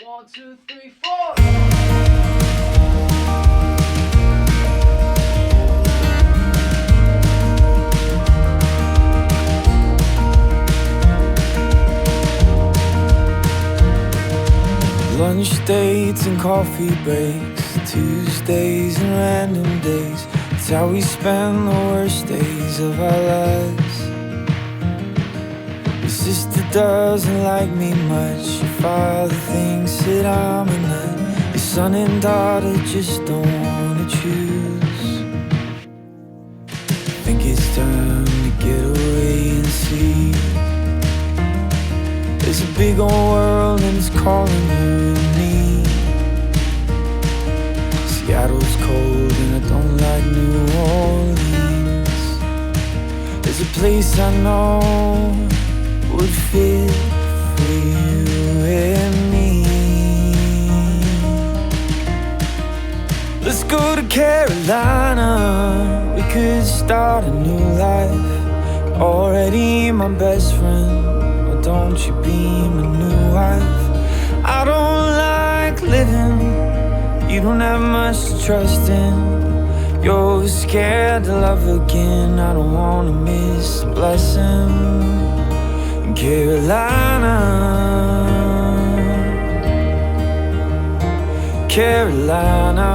1, 2, 3, 4. Lunch dates and coffee breaks, Tuesdays and random days. It's how we spend the worst days of our lives. Your sister doesn't like me much. Your father thinks that I'm a nut. Your son and daughter just don't wanna choose. Think it's time to get away and see. There's a big old world and it's calling you and me. Seattle's cold and I don't like New Orleans. There's a place I know would fit for you and me. Let's go to Carolina. We could start a new life. Already my best friend. Don't you be my new wife? I don't like living. You don't have much to trust in. You're scared to love again. I don't wanna miss a blessing. In Carolina, Carolina.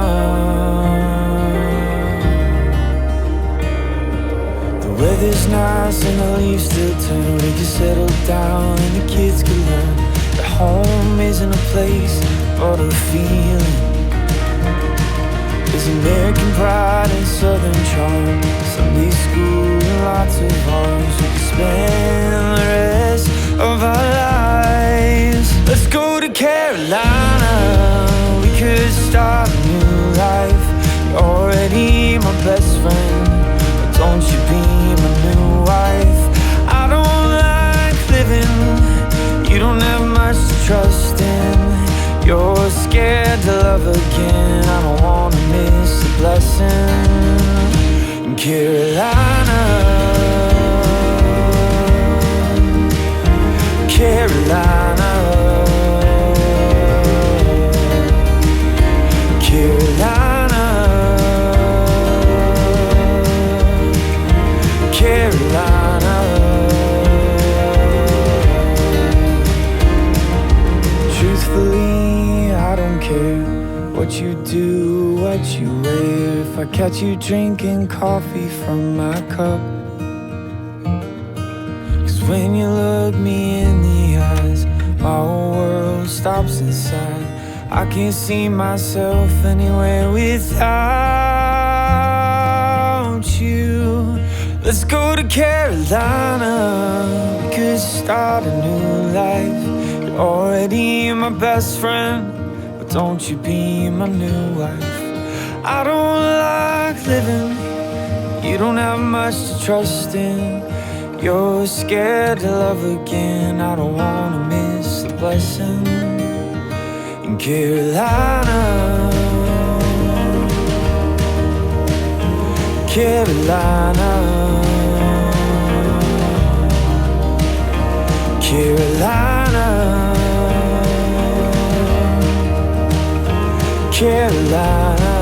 The weather's nice and the leaves still turn. We can settle down and the kids can learn that home isn't a place but a feeling. There's American pride and southern charm, Sunday school and lots of arms. We can spend the rest of our lives. Let's go to Carolina. We could start a new life. You're already my best friend. Don't you be my new wife? I don't like living. You don't have much to trust in. You're scared to love again. I don't wanna miss a blessing. In Carolina, Carolina, Carolina, Carolina. Truthfully, I don't care what you do, what you wear. If I catch you drinking coffee from my cup, 'cause when you look me in the eyes, my whole world stops inside. I can't see myself anywhere without you. Let's go to Carolina. We could start a new life. You're already my best friend, but don't you be my new wife? I don't like living. You don't have much to trust in. You're scared to love again. I don't wanna miss the blessing. In Carolina, Carolina, Carolina, Carolina,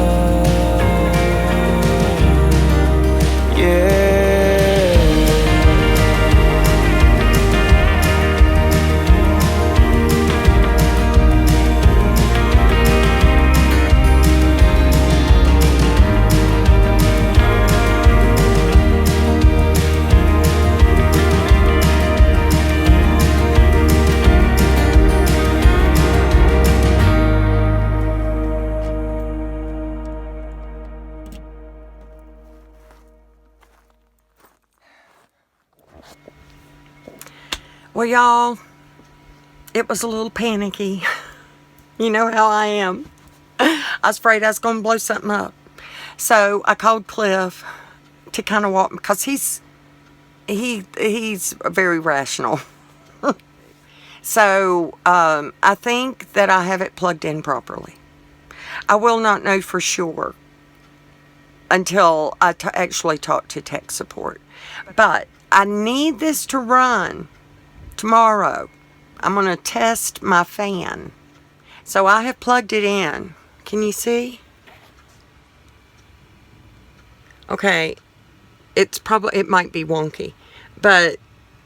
yeah. Well, y'all, it was a little panicky. You know how I am. I was afraid I was going to blow something up. So I called Cliff to kind of walk, because he's very rational. So I think that I have it plugged in properly. I will not know for sure until I actually talk to tech support. But I need this to run tomorrow. I'm going to test my fan. So I have plugged it in. Can you see? Okay, it might be wonky, but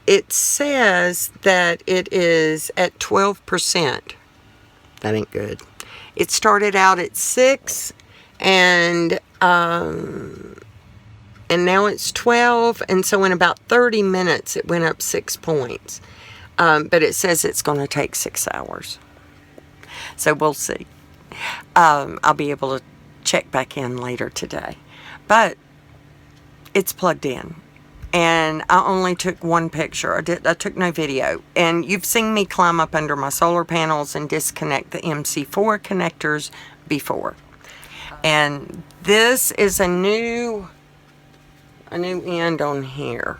it says that it is at 12%. That ain't good. It started out at 6, and now it's 12, and so in about 30 minutes it went up 6 points. But it says it's going to take 6 hours. So we'll see. I'll be able to check back in later today. But it's plugged in. And I only took one picture. I took no video. And you've seen me climb up under my solar panels and disconnect the MC4 connectors before. And this is a new end on here.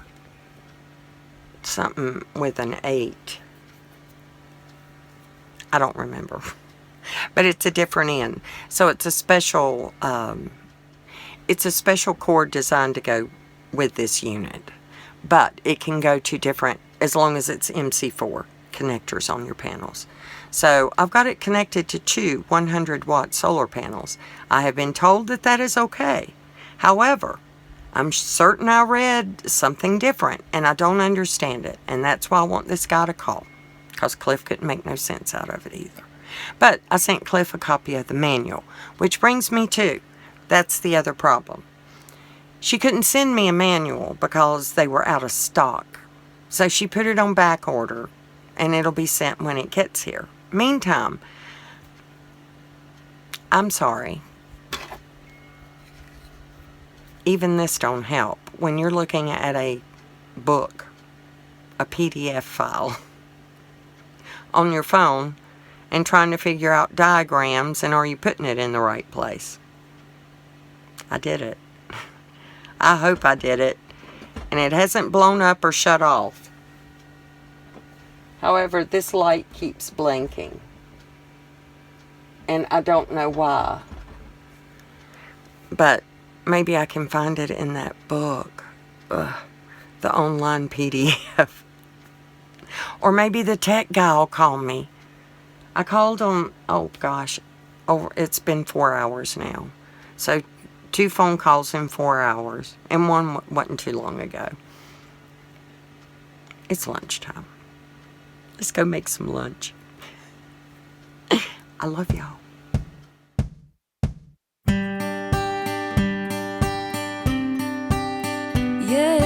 Something with an 8. I don't remember. But it's a different end. So it's a special cord designed to go with this unit. But it can go to different, as long as it's MC4 connectors on your panels. So I've got it connected to 2 100-watt solar panels. I have been told that that is okay. However, I'm certain I read something different, and I don't understand it. And that's why I want this guy to call, because Cliff couldn't make no sense out of it either. But I sent Cliff a copy of the manual, which brings me to, that's the other problem. She couldn't send me a manual because they were out of stock. So she put it on back order, and it'll be sent when it gets here. Meantime, I'm sorry. Even this don't help. When you're looking at a book, a PDF file, on your phone, and trying to figure out diagrams, and are you putting it in the right place? I did it. I hope I did it. And it hasn't blown up or shut off. However, this light keeps blinking. And I don't know why. But maybe I can find it in that book. The online PDF. Or maybe the tech guy will call me. I called him, oh gosh, it's been 4 hours now. So 2 phone calls in 4 hours. And one wasn't too long ago. It's lunchtime. Let's go make some lunch. I love y'all. Yeah.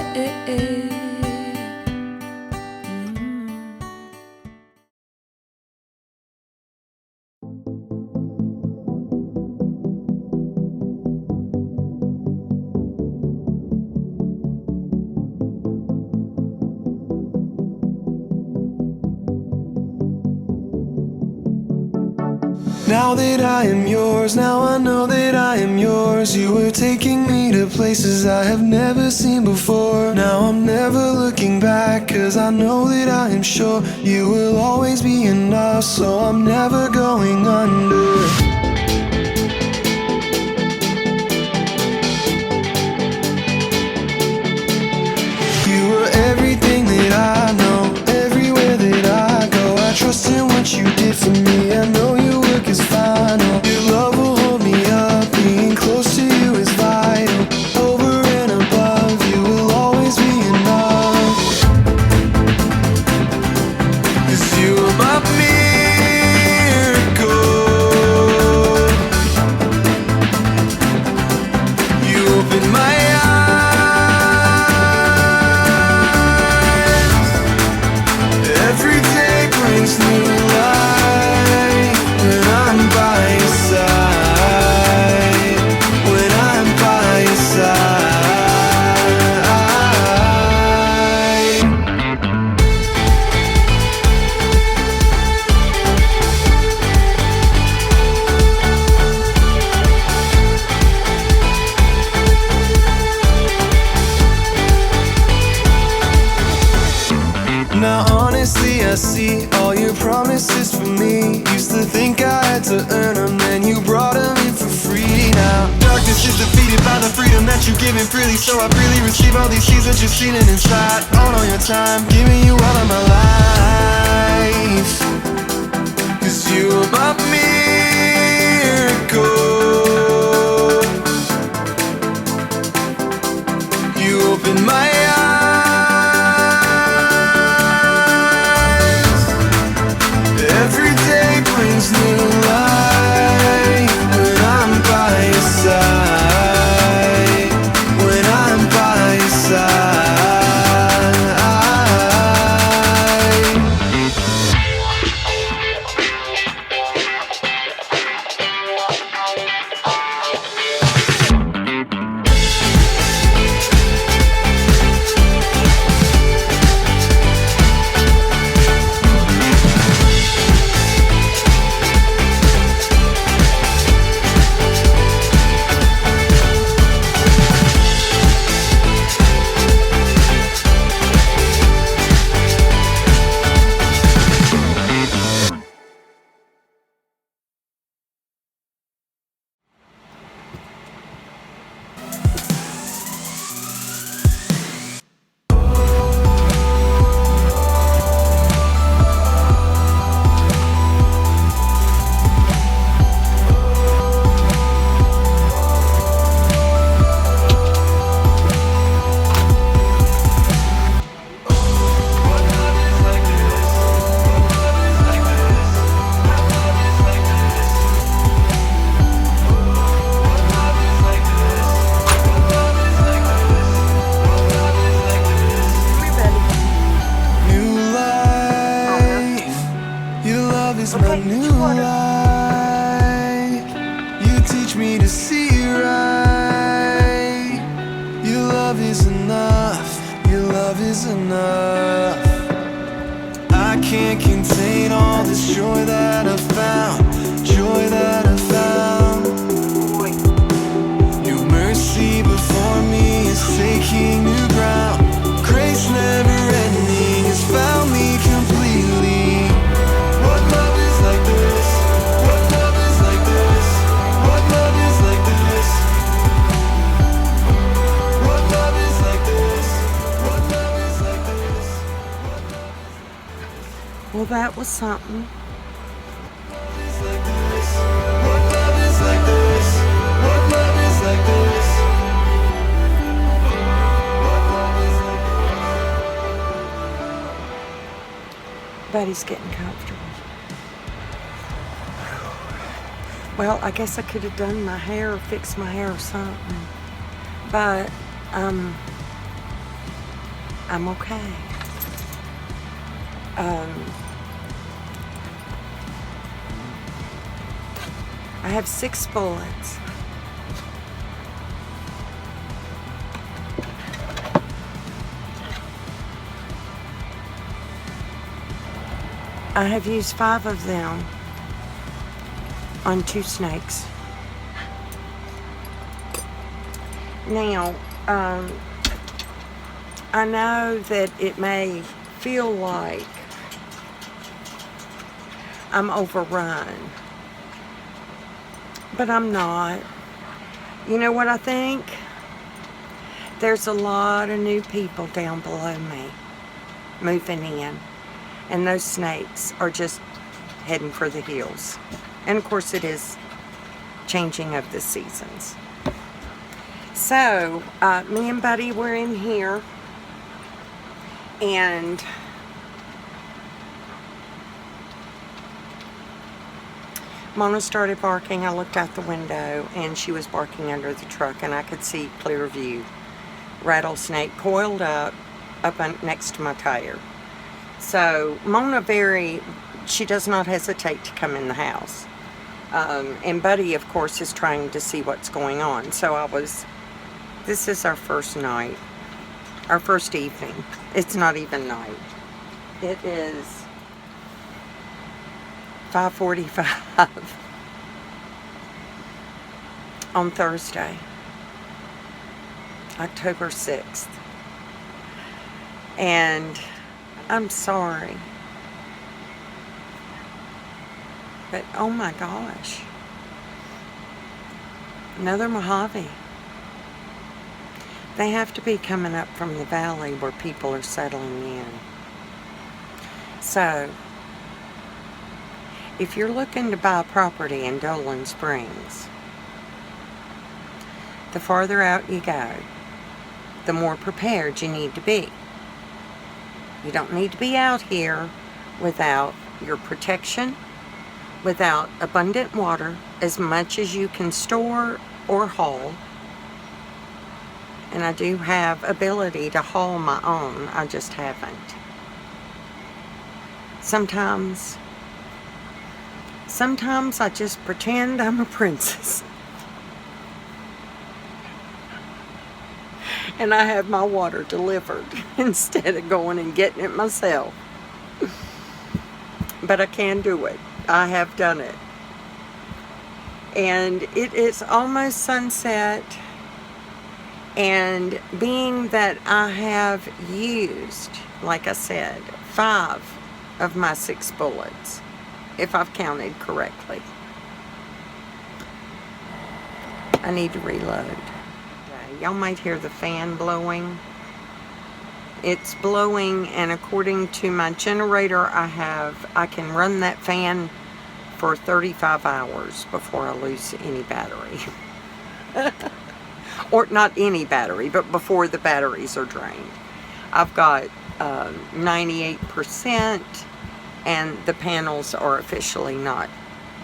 Now that I am yours, now I know that I am yours. You were taking me to places I have never seen before. Now I'm never looking back, cause I know that I am sure you will always be enough, so I'm never going under. You were everything that I know, everywhere that I go. I trust in what you did for me, I know your work is final. Your love will hold me up, being close to you is vital. Over and above, you will always be enough. 'Cause you are my miracle. You open my eyes. Every day brings new light when I'm by your side. When I'm by your side. Now honestly I see all your promises for me. Used to think I had to earn them, then you brought them in for free. Now darkness is defeated by the freedom that you give freely, so I freely receive all these keys that you're sealing inside. On your time, giving you all of my life. 'Cause You are my miracle. You open my eyes. Every day brings new life when I'm by your side. When I'm by your side. Is my new life. You teach me to see right. Your love is enough. Your love is enough. I can't contain all this joy that I found. Joy that I found. Your mercy before me is taking new ground. Grace never ending has found me completely. What love is like this? What love is like this? What love is like this? What love is like this? What love is like this? Well, that was something. What love is like this? What love is like this? What love is like this? What love is like this? Buddy's getting comfortable. Well, I guess I could have done my hair or fixed my hair or something. But, I'm okay. I have 6 bullets. I have used 5 of them on 2 snakes. Now, I know that it may feel like I'm overrun, but I'm not. You know what I think? There's a lot of new people down below me moving in, and those snakes are just heading for the hills. And of course it is changing of the seasons. So, me and Buddy were in here, and Mona started barking. I looked out the window, and she was barking under the truck, and I could see clear view. Rattlesnake coiled up next to my tire. So, Mona she does not hesitate to come in the house. And Buddy, of course, is trying to see what's going on. So this is our first night, our first evening. It's not even night. It is 5:45 on Thursday, October 6th. And I'm sorry, but oh my gosh, another Mojave. They have to be coming up from the valley where people are settling in. So, if you're looking to buy property in Dolan Springs, the farther out you go, the more prepared you need to be. You don't need to be out here without your protection, without abundant water, as much as you can store or haul. And I do have ability to haul my own, I just haven't. Sometimes I just pretend I'm a princess. And I have my water delivered instead of going and getting it myself. But I can do it. I have done it. And it is almost sunset. And being that I have used, like I said, 5 of my 6 bullets, if I've counted correctly, I need to reload. Y'all might hear the fan blowing. It's blowing, and according to my generator I can run that fan for 35 hours before I lose any battery. Or not any battery, but before the batteries are drained. I've got 98%, and the panels are officially not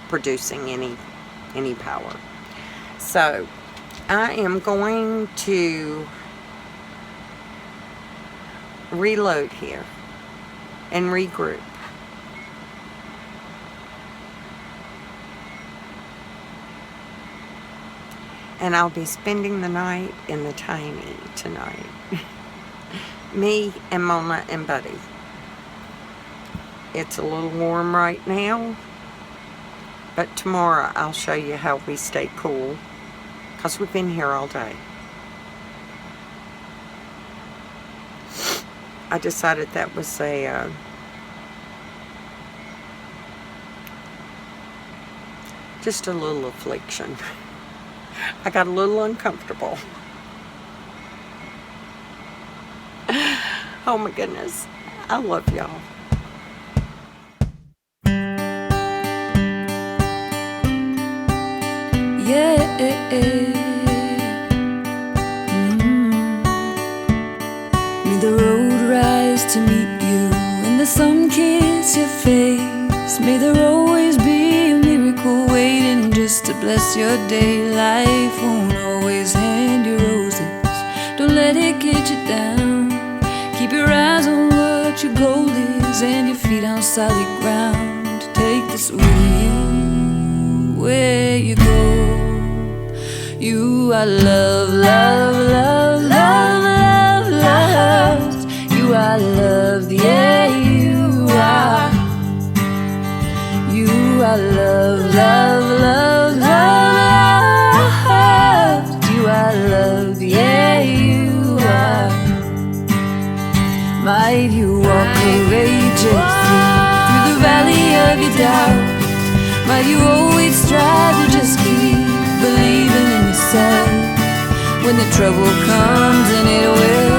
producing any power. So I am going to reload here and regroup. And I'll be spending the night in the tiny tonight. Me and Mona and Buddy. It's a little warm right now, but tomorrow I'll show you how we stay cool, because we've been here all day. I decided that was a just a little affliction. I got a little uncomfortable. Oh my goodness. I love y'all. Yeah. May the road rise to meet you and the sun kiss your face. May there always be a miracle waiting just to bless your day. Life won't always hand you roses. Don't let it get you down. Keep your eyes on what your goal is and your feet on solid ground. Take this with you where you go. You are love, love, love, love, love, love. You are love, yeah, you are. You are love, love, love, love, love. You are love, yeah, you are. Might you walk courageously through the valley of your doubt. Might you always strive to just keep believing in yourself. When the trouble comes, and it will,